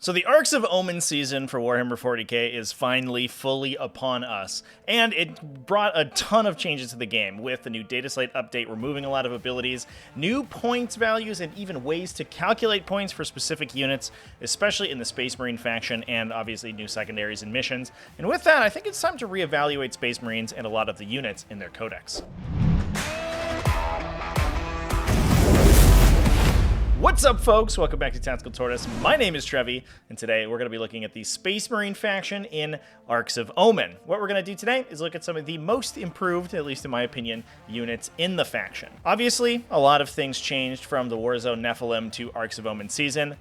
So the Arks of Omen season for Warhammer 40k is finally fully upon us, and it brought a ton of changes to the game, with the new data slate update removing a lot of abilities, new points values, and even ways to calculate points for specific units, especially in the Space Marine faction, and obviously new secondaries and missions. And with that, I think it's time to reevaluate Space Marines and a lot of the units in their codex. What's up, folks? Welcome back to TacticalTortoise. My name is Trevi, and today we're going to be looking at the Space Marine faction in Arks of Omen. What we're going to do today is look at some of the most improved, at least in my opinion, units in the faction. Obviously, a lot of things changed from the Warzone Nephilim to Arks of Omen season,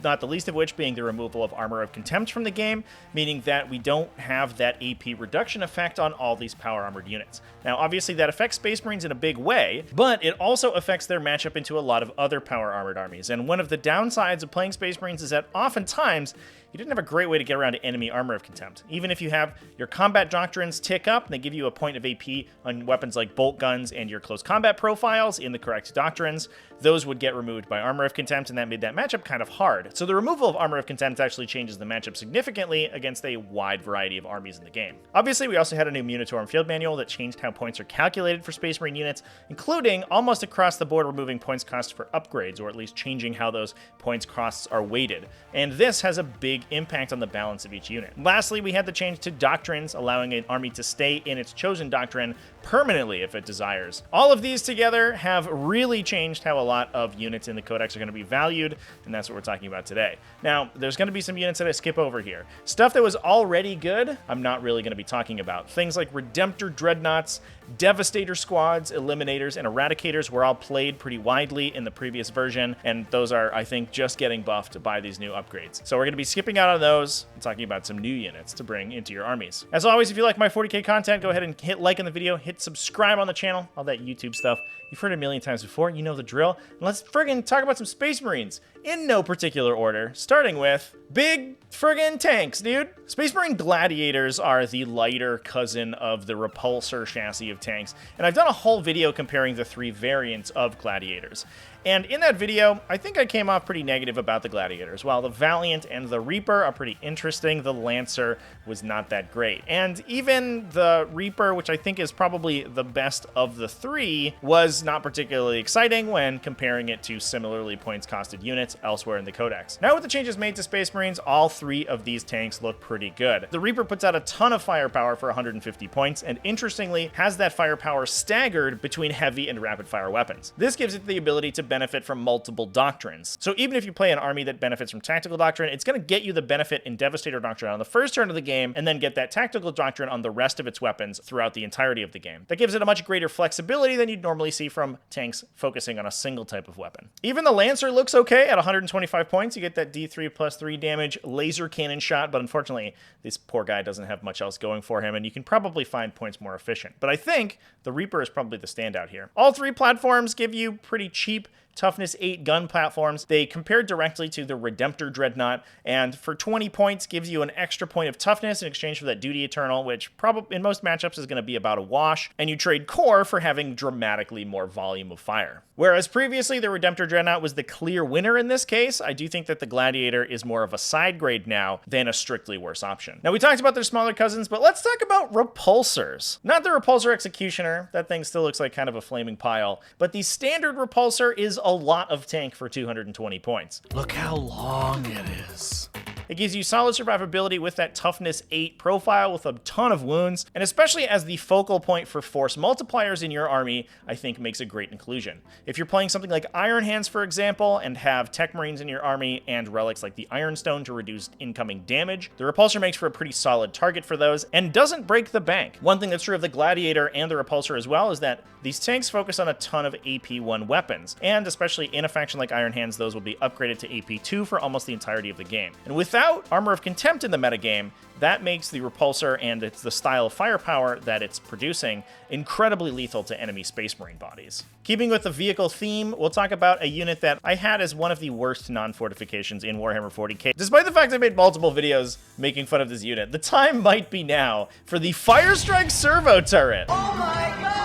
not the least of which being the removal of Armor of Contempt from the game, meaning that we don't have that AP reduction effect on all these power-armored units. Now, obviously, that affects Space Marines in a big way, but it also affects their matchup into a lot of other power-armored armies. And one of the downsides of playing Space Marines is that oftentimes you didn't have a great way to get around to enemy Armor of Contempt. Even if you have your combat doctrines tick up, and they give you a point of AP on weapons like bolt guns and your close combat profiles in the correct doctrines, those would get removed by Armor of Contempt, and that made that matchup kind of hard. So the removal of Armor of Contempt actually changes the matchup significantly against a wide variety of armies in the game. Obviously, we also had a new Munitorum field manual that changed how points are calculated for Space Marine units, including almost across the board removing points cost for upgrades, or at least changing how those points costs are weighted. And this has a big impact on the balance of each unit. Lastly, we had the change to doctrines, allowing an army to stay in its chosen doctrine permanently if it desires. All of these together have really changed how a lot of units in the codex are going to be valued, and that's what we're talking about today. Now, there's going to be some units that I skip over here. Stuff that was already good, I'm not really going to be talking about. Things like Redemptor Dreadnoughts, Devastator Squads, Eliminators, and Eradicators were all played pretty widely in the previous version, and those are, I think, just getting buffed by these new upgrades. So we're going to be skipping out on those and talking about some new units to bring into your armies. As always, if you like my 40k content, go ahead and hit like on the video, hit subscribe on the channel, all that YouTube stuff. You've heard it a million times before, you know the drill. And let's friggin' talk about some Space Marines in no particular order, starting with big friggin' tanks, dude. Space Marine Gladiators are the lighter cousin of the Repulsor chassis of tanks, and I've done a whole video comparing the three variants of Gladiators. And in that video, I think I came off pretty negative about the Gladiators. While the Valiant and the Reaper are pretty interesting, the Lancer was not that great. And even the Reaper, which I think is probably the best of the three, was not particularly exciting when comparing it to similarly points-costed units elsewhere in the Codex. Now with the changes made to Space Marines, all three of these tanks look pretty good. The Reaper puts out a ton of firepower for 150 points, and interestingly, has that firepower staggered between heavy and rapid-fire weapons. This gives it the ability to benefit from multiple doctrines. So even if you play an army that benefits from Tactical Doctrine, it's going to get you the benefit in Devastator Doctrine on the first turn of the game, and then get that Tactical Doctrine on the rest of its weapons throughout the entirety of the game. That gives it a much greater flexibility than you'd normally see from tanks focusing on a single type of weapon. Even the Lancer looks okay at 125 points. You get that D3 plus 3 damage laser cannon shot, but unfortunately, this poor guy doesn't have much else going for him, and you can probably find points more efficient. But I think the Reaper is probably the standout here. All three platforms give you pretty cheap Toughness 8 gun platforms. They compare directly to the Redemptor Dreadnought, and for 20 points gives you an extra point of toughness in exchange for that Duty Eternal, which probably in most matchups is going to be about a wash, and you trade core for having dramatically more volume of fire. Whereas previously the Redemptor Dreadnought was the clear winner in this case, I do think that the Gladiator is more of a side grade now than a strictly worse option. Now we talked about their smaller cousins, but let's talk about Repulsors. Not the Repulsor Executioner, that thing still looks like kind of a flaming pile, but the standard Repulsor is a lot of tank for 220 points. Look how long it is. It gives you solid survivability with that Toughness 8 profile with a ton of wounds, and especially as the focal point for force multipliers in your army, I think makes a great inclusion. If you're playing something like Iron Hands, for example, and have Tech Marines in your army and relics like the Ironstone to reduce incoming damage, the Repulsor makes for a pretty solid target for those and doesn't break the bank. One thing that's true of the Gladiator and the Repulsor as well is that these tanks focus on a ton of AP1 weapons, and especially in a faction like Iron Hands, those will be upgraded to AP2 for almost the entirety of the game. And without Armor of Contempt in the metagame, that makes the Repulsor and the style of firepower that it's producing incredibly lethal to enemy Space Marine bodies. Keeping with the vehicle theme, we'll talk about a unit that I had as one of the worst non-fortifications in Warhammer 40k. Despite the fact I made multiple videos making fun of this unit, the time might be now for the Firestrike Servo Turret. Oh my god!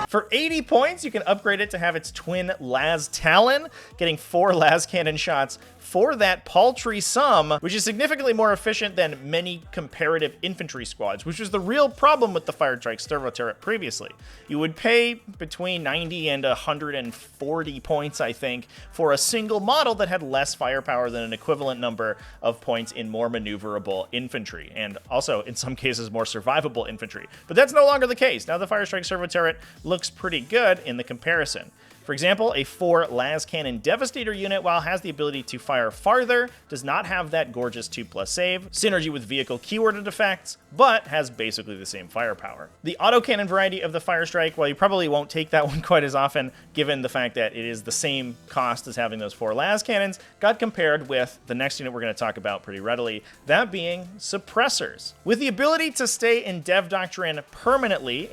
For 80 points, you can upgrade it to have its twin Las Talon, getting 4 Las Cannon shots for that paltry sum, which is significantly more efficient than many comparative infantry squads, which was the real problem with the Firestrike servo turret previously. You would pay between 90 and 140 points, I think, for a single model that had less firepower than an equivalent number of points in more maneuverable infantry, and also, in some cases, more survivable infantry. But that's no longer the case. Now the Firestrike servo turret looks pretty good in the comparison. For example, a 4 las cannon Devastator unit, while has the ability to fire farther, does not have that gorgeous 2+ save, synergy with vehicle keyworded effects, but has basically the same firepower. The autocannon variety of the Firestrike, while you probably won't take that one quite as often, given the fact that it is the same cost as having those 4 las cannons, got compared with the next unit we're going to talk about pretty readily, that being Suppressors. With the ability to stay in Dev Doctrine permanently,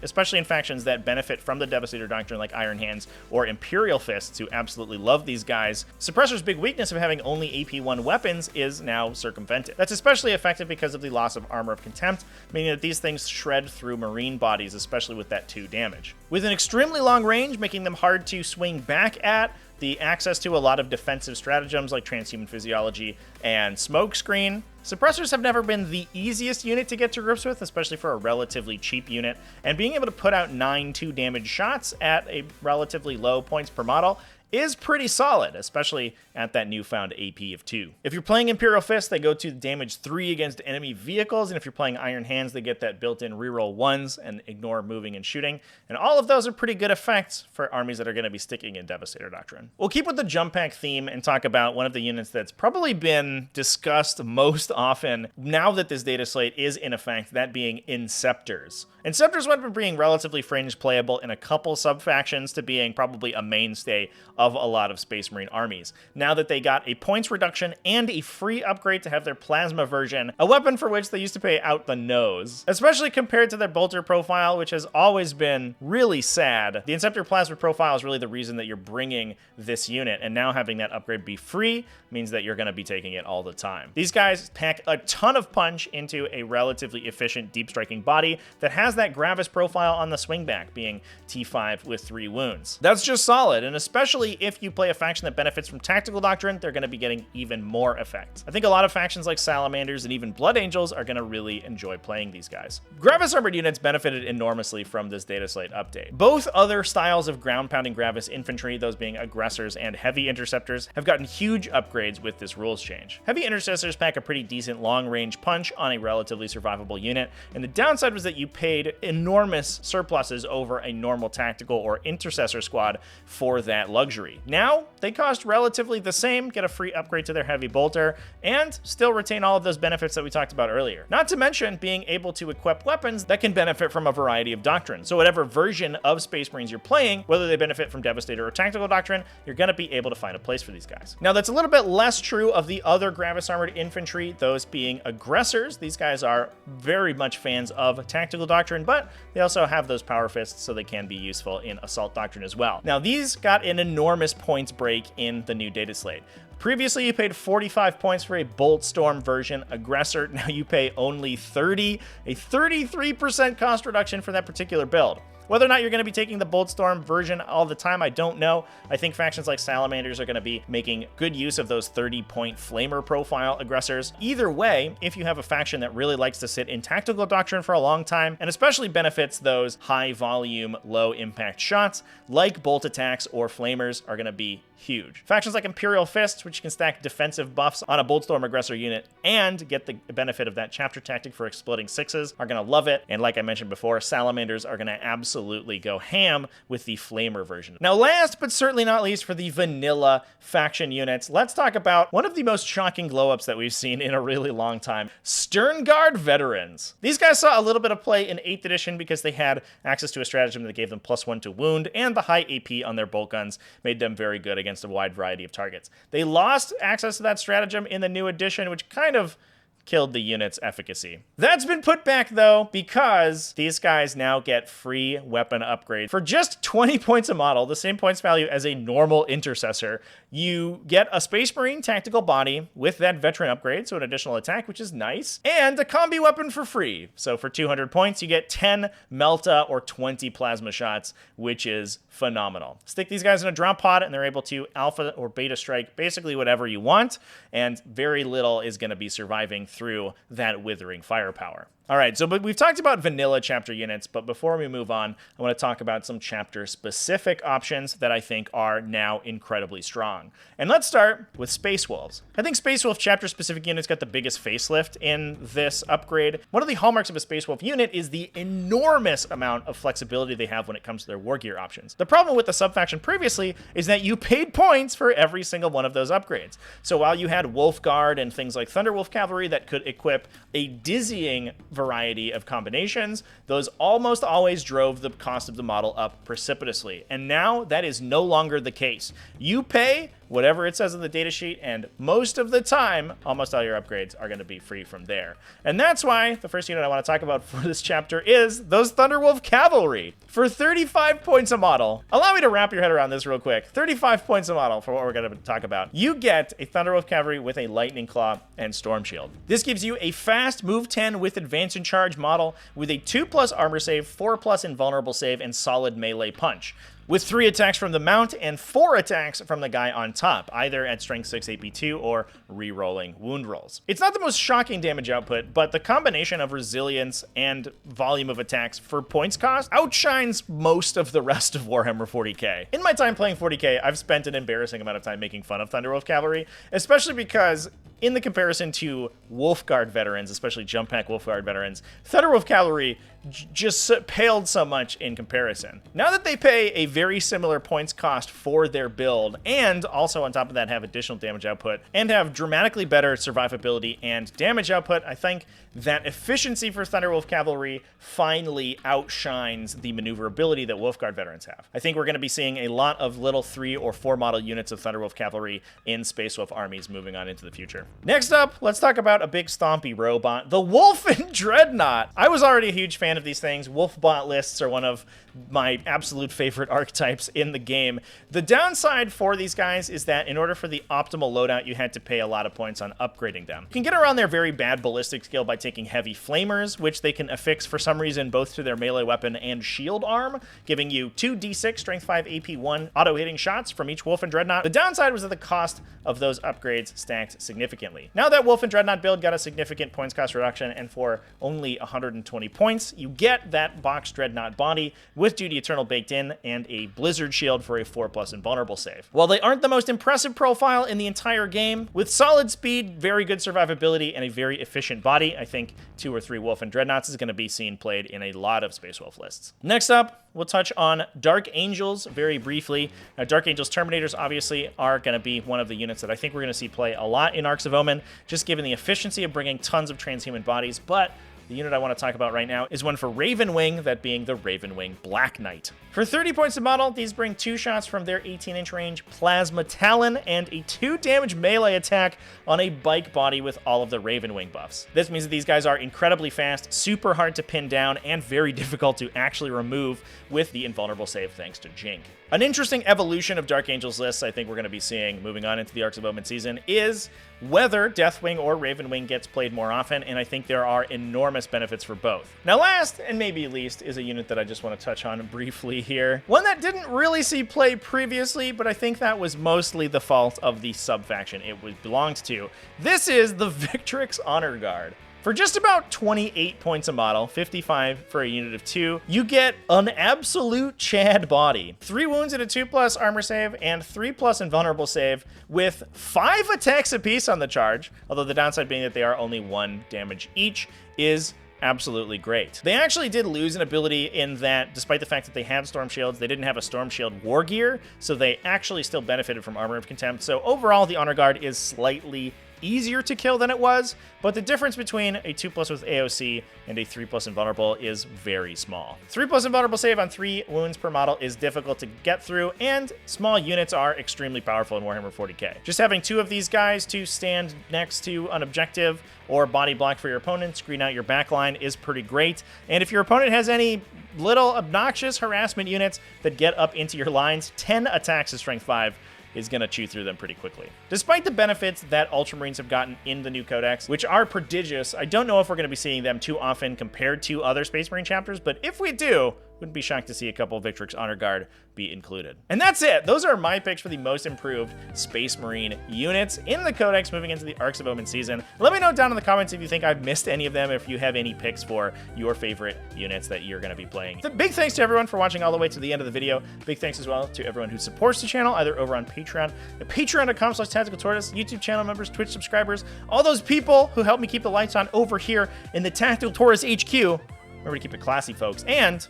especially in factions that benefit from the Devastator Doctrine like Iron Hands or Imperial Fists, who absolutely love these guys, Suppressor's big weakness of having only AP1 weapons is now circumvented. That's especially effective because of the loss of Armor of Contempt, meaning that these things shred through marine bodies, especially with that 2 damage. With an extremely long range, making them hard to swing back at, the access to a lot of defensive stratagems like Transhuman Physiology and Smokescreen, Suppressors have never been the easiest unit to get to grips with, especially for a relatively cheap unit, and being able to put out 9 2-damage shots at a relatively low points per model is pretty solid, especially at that newfound AP of 2. If you're playing Imperial Fist, they go to damage 3 against enemy vehicles, and if you're playing Iron Hands, they get that built-in reroll 1s and ignore moving and shooting, and all of those are pretty good effects for armies that are going to be sticking in Devastator Doctrine. We'll keep with the jump pack theme and talk about one of the units that's probably been discussed most often now that this data slate is in effect, that being Inceptors. Inceptors went from being relatively fringe playable in a couple sub-factions to being probably a mainstay of a lot of Space Marine armies. Now that they got a points reduction and a free upgrade to have their plasma version, a weapon for which they used to pay out the nose. Especially compared to their bolter profile, which has always been really sad. The Inceptor plasma profile is really the reason that you're bringing this unit, and now having that upgrade be free means that you're going to be taking it all the time. These guys pack a ton of punch into a relatively efficient deep striking body that has that Gravis profile on the swingback, being T5 with 3 wounds. That's just solid, and especially if you play a faction that benefits from Tactical Doctrine, they're going to be getting even more effect. I think a lot of factions like Salamanders and even Blood Angels are going to really enjoy playing these guys. Gravis armored units benefited enormously from this data slate update. Both other styles of ground pounding Gravis infantry, those being Aggressors and Heavy Interceptors, have gotten huge upgrades with this rules change. Heavy Intercessors pack a pretty decent long range punch on a relatively survivable unit, and the downside was that you paid enormous surpluses over a normal Tactical or Intercessor squad for that luxury. Now, they cost relatively the same, get a free upgrade to their Heavy Bolter, and still retain all of those benefits that we talked about earlier. Not to mention being able to equip weapons that can benefit from a variety of doctrines. So whatever version of Space Marines you're playing, whether they benefit from Devastator or Tactical Doctrine, you're going to be able to find a place for these guys. Now, that's a little bit less true of the other Gravis armored infantry, those being Aggressors. These guys are very much fans of Tactical Doctrine, but they also have those Power Fists, so they can be useful in Assault Doctrine as well. Now, these got an enormous points break in the new data slate. Previously, you paid 45 points for a Bolt Storm version Aggressor. Now you pay only 30, a 33% cost reduction for that particular build. Whether or not you're going to be taking the Boltstorm version all the time, I don't know. I think factions like Salamanders are going to be making good use of those 30-point Flamer profile Aggressors. Either way, if you have a faction that really likes to sit in Tactical Doctrine for a long time, and especially benefits those high-volume, low-impact shots, like Bolt Attacks or Flamers, are going to be huge. Factions like Imperial Fists, which can stack defensive buffs on a Boltstorm Aggressor unit and get the benefit of that chapter tactic for exploding 6s, are going to love it. And like I mentioned before, Salamanders are going to absolutely go ham with the Flamer version. Now, last but certainly not least, for the vanilla faction units, let's talk about one of the most shocking glow-ups that we've seen in a really long time, Sternguard Veterans. These guys saw a little bit of play in 8th edition because they had access to a stratagem that gave them +1 to wound, and the high AP on their bolt guns made them very good against a wide variety of targets. They lost access to that stratagem in the new edition, which kind of killed the unit's efficacy. That's been put back though because these guys now get free weapon upgrade. For just 20 points a model, the same points value as a normal intercessor, you get a Space Marine tactical body with that veteran upgrade, so an additional attack, which is nice, and a combi weapon for free. So for 200 points, you get 10 Melta or 20 plasma shots, which is phenomenal. Stick these guys in a drop pod and they're able to alpha or beta strike basically whatever you want, and very little is going to be surviving through that withering firepower. All right, so but we've talked about vanilla chapter units, but before we move on, I want to talk about some chapter-specific options that I think are now incredibly strong. And let's start with Space Wolves. I think Space Wolf chapter-specific units got the biggest facelift in this upgrade. One of the hallmarks of a Space Wolf unit is the enormous amount of flexibility they have when it comes to their war gear options. The problem with the sub-faction previously is that you paid points for every single one of those upgrades. So while you had Wolf Guard and things like Thunderwolf Cavalry that could equip a dizzying variety of combinations, those almost always drove the cost of the model up precipitously. And now that is no longer the case. You pay whatever it says in the datasheet, and most of the time, almost all your upgrades are going to be free from there. And that's why the first unit I want to talk about for this chapter is those Thunderwolf Cavalry. For 35 points a model, allow me to wrap your head around this real quick. 35 points a model for what we're going to talk about. You get a Thunderwolf Cavalry with a Lightning Claw and Storm Shield. This gives you a fast move 10 with advance and charge model with a 2+ armor save, 4+ invulnerable save, and solid melee punch, with 3 attacks from the mount and 4 attacks from the guy on top, either at strength 6 AP2 or re-rolling wound rolls. It's not the most shocking damage output, but the combination of resilience and volume of attacks for points cost outshines most of the rest of Warhammer 40k. In my time playing 40k, I've spent an embarrassing amount of time making fun of Thunderwolf Cavalry, especially because in the comparison to Wolfguard veterans, especially Jump Pack Wolfguard veterans, Thunderwolf Cavalry just paled so much in comparison. Now that they pay a very similar points cost for their build, and also on top of that have additional damage output, and have dramatically better survivability and damage output, I think that efficiency for Thunderwolf Cavalry finally outshines the maneuverability that Wolfguard veterans have. I think we're going to be seeing a lot of little 3 or 4 model units of Thunderwolf Cavalry in Space Wolf armies moving on into the future. Next up, let's talk about a big stompy robot, the Wolf and Dreadnought. I was already a huge fan of these things. Wolfbot lists are one of my absolute favorite archetypes in the game. The downside for these guys is that in order for the optimal loadout, you had to pay a lot of points on upgrading them. You can get around their very bad ballistic skill by taking heavy flamers, which they can affix for some reason both to their melee weapon and shield arm, giving you 2d6 strength 5 AP1 auto-hitting shots from each Wolf and Dreadnought. The downside was that the cost of those upgrades stacked significantly. Now that Wolf and Dreadnought build got a significant points cost reduction, and for only 120 points, you get that box Dreadnought body with Duty Eternal baked in and a Blizzard Shield for a 4+ invulnerable save. While they aren't the most impressive profile in the entire game, with solid speed, very good survivability, and a very efficient body, I think 2 or 3 Wolf and Dreadnoughts is going to be seen played in a lot of Space Wolf lists. Next up, we'll touch on Dark Angels very briefly. Now, Dark Angels Terminators obviously are going to be one of the units that I think we're going to see play a lot in Arks of Omen, just given the efficiency of bringing tons of transhuman bodies, but the unit I want to talk about right now is one for Ravenwing, that being the Ravenwing Black Knight. For 30 points a model, these bring 2 shots from their 18-inch range Plasma Talon and a 2 damage melee attack on a bike body with all of the Ravenwing buffs. This means that these guys are incredibly fast, super hard to pin down, and very difficult to actually remove with the invulnerable save thanks to Jink. An interesting evolution of Dark Angels lists I think we're going to be seeing moving on into the Arks of Omen season is whether Deathwing or Ravenwing gets played more often, and I think there are enormous benefits for both. Now last, and maybe least, is a unit that I just want to touch on briefly here. One that didn't really see play previously, but I think that was mostly the fault of the sub-faction it belonged to. This is the Victrix Honor Guard. For just about 28 points a model, 55 for a unit of 2, you get an absolute Chad body. 3 wounds and a 2+ armor save, and 3+ invulnerable save, with 5 attacks apiece on the charge, although the downside being that they are only 1 damage each, is absolutely great. They actually did lose an ability in that, despite the fact that they had Storm Shields, they didn't have a Storm Shield war gear, so they actually still benefited from Armor of Contempt. So overall, the Honor Guard is slightly easier to kill than it was, but the difference between a 2+ with AOC and a 3+ invulnerable is very small. 3+ invulnerable save on 3 wounds per model is difficult to get through, and small units are extremely powerful in Warhammer 40k. Just having 2 of these guys to stand next to an objective or body block for your opponent, screen out your backline is pretty great. And if your opponent has any little obnoxious harassment units that get up into your lines, 10 attacks at strength 5 is going to chew through them pretty quickly. Despite the benefits that Ultramarines have gotten in the new Codex, which are prodigious, I don't know if we're going to be seeing them too often compared to other Space Marine chapters, but if we do, wouldn't be shocked to see a couple of Victrix Honor Guard be included. And that's it. Those are my picks for the most improved Space Marine units in the Codex moving into the Arks of Omen season. Let me know down in the comments if you think I've missed any of them, if you have any picks for your favorite units that you're going to be playing. Big thanks to everyone for watching all the way to the end of the video. Big thanks as well to everyone who supports the channel, either over on Patreon, at patreon.com/TacticalTortoise, YouTube channel members, Twitch subscribers, all those people who help me keep the lights on over here in the Tactical Tortoise HQ. Remember to keep it classy, folks, and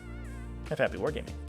have happy wargaming.